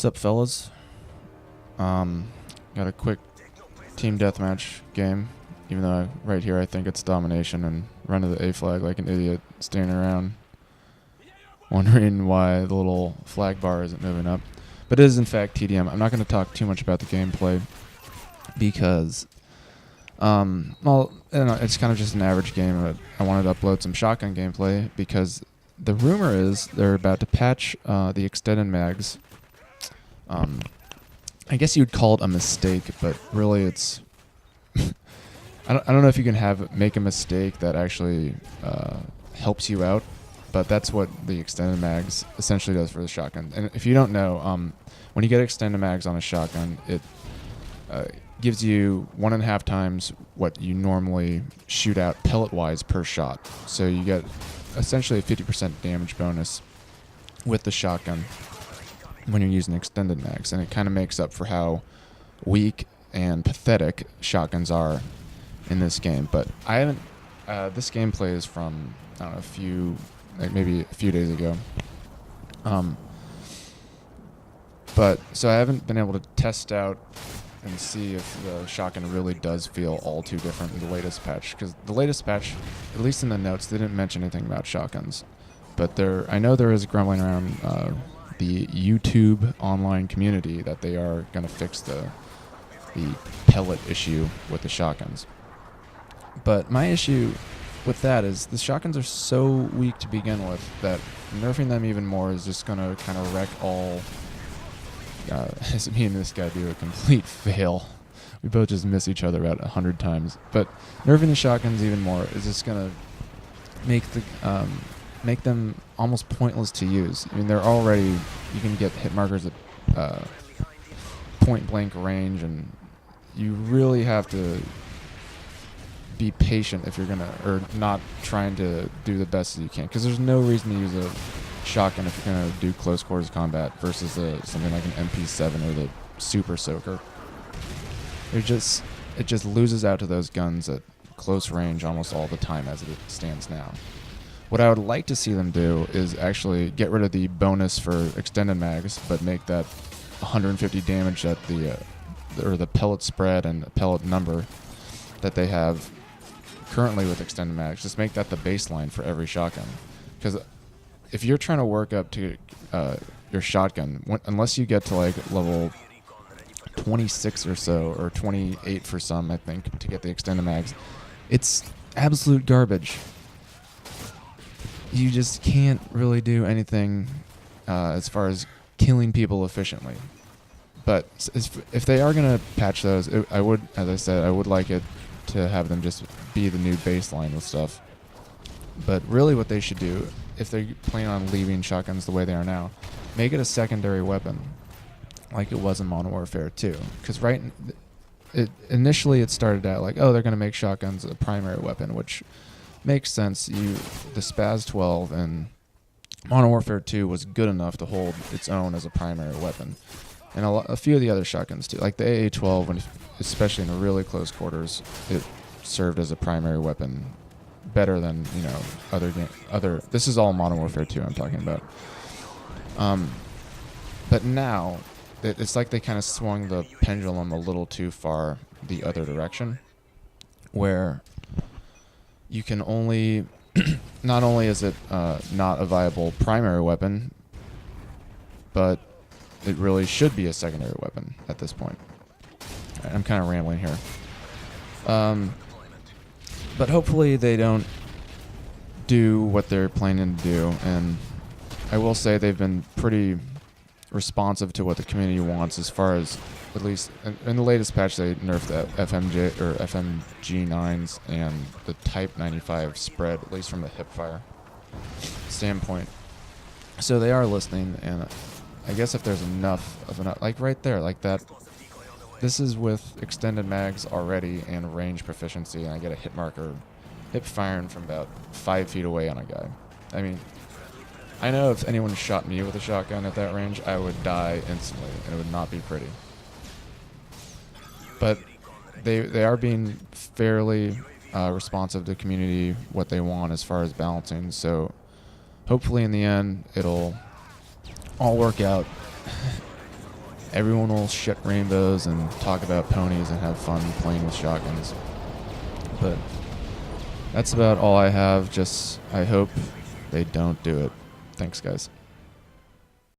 What's up, fellas? Got a quick team deathmatch game. Even though right here I think it's domination and run to the A flag like an idiot, standing around wondering why the little flag bar isn't moving up. But it is in fact TDM. I'm not going to talk too much about the gameplay because, well, I don't know, it's kind of just an average game. But I wanted to upload some shotgun gameplay because the rumor is they're about to patch the extended mags. I guess you'd call it a mistake, but really it's I don't know if you can make a mistake that actually helps you out, but that's what the extended mags essentially does for the shotgun. And if you don't know, when you get extended mags on a shotgun, it gives you 1.5 times what you normally shoot out pellet-wise per shot. So you get essentially a 50% damage bonus with the shotgun when you're using extended mags, and it kind of makes up for how weak and pathetic shotguns are in this game. But I haven't. This gameplay is from I don't know maybe a few days ago. But so I haven't been able to test out and see if the shotgun really does feel all too different in the latest patch. Because the latest patch, at least in the notes, they didn't mention anything about shotguns. But I know there is grumbling around the YouTube online community that they are going to fix the pellet issue with the shotguns. But my issue with that is the shotguns are so weak to begin with that nerfing them even more is just going to kind of wreck all. As me and this guy do a complete fail. We both just miss each other about 100 times. But nerfing the shotguns even more is just going to make them almost pointless to use. I mean, you can get hit markers at point blank range, and you really have to be patient if you're or not trying to do the best as you can, because there's no reason to use a shotgun if you're going to do close quarters combat versus something like an MP7 or the Super Soaker. It just loses out to those guns at close range almost all the time as it stands now. What I would like to see them do is actually get rid of the bonus for extended mags, but make that 150 damage that the pellet spread and pellet number that they have currently with extended mags. Just make that the baseline for every shotgun. Because if you're trying to work up to your shotgun, unless you get to like level 26 or so, or 28 for some, I think, to get the extended mags, it's absolute garbage. You just can't really do anything as far as killing people efficiently. But if they are going to patch those, I would, as I said, I would like it to have them just be the new baseline with stuff. But really what they should do, if they plan on leaving shotguns the way they are now, make it a secondary weapon, like it was in Modern Warfare 2. Because initially it started out like, oh, they're going to make shotguns a primary weapon, which makes sense. The Spaz 12 and Modern Warfare 2 was good enough to hold its own as a primary weapon. And a few of the other shotguns too, like the AA-12, especially in the really close quarters, it served as a primary weapon better than other. This is all Modern Warfare 2 I'm talking about. But now it's like they kind of swung the pendulum a little too far the other direction, where you can only not only is it not a viable primary weapon, but it really should be a secondary weapon at this point. I'm kind of rambling here. But hopefully they don't do what they're planning to do, and I will say they've been pretty responsive to what the community wants, as far as, at least in the latest patch, they nerfed the FMJ or FMG9s and the Type 95 spread, at least from the hipfire standpoint. So they are listening, and I guess if there's enough, like right there, like that, this is with extended mags already and range proficiency, and I get a hit marker, hip firing from about 5 feet away on a guy. I mean, I know if anyone shot me with a shotgun at that range, I would die instantly, and it would not be pretty. But they are being fairly responsive to community, what they want as far as balancing, so hopefully in the end it'll all work out everyone will shit rainbows and talk about ponies and have fun playing with shotguns. But that's about all I have. Just, I hope they don't do it. Thanks, guys.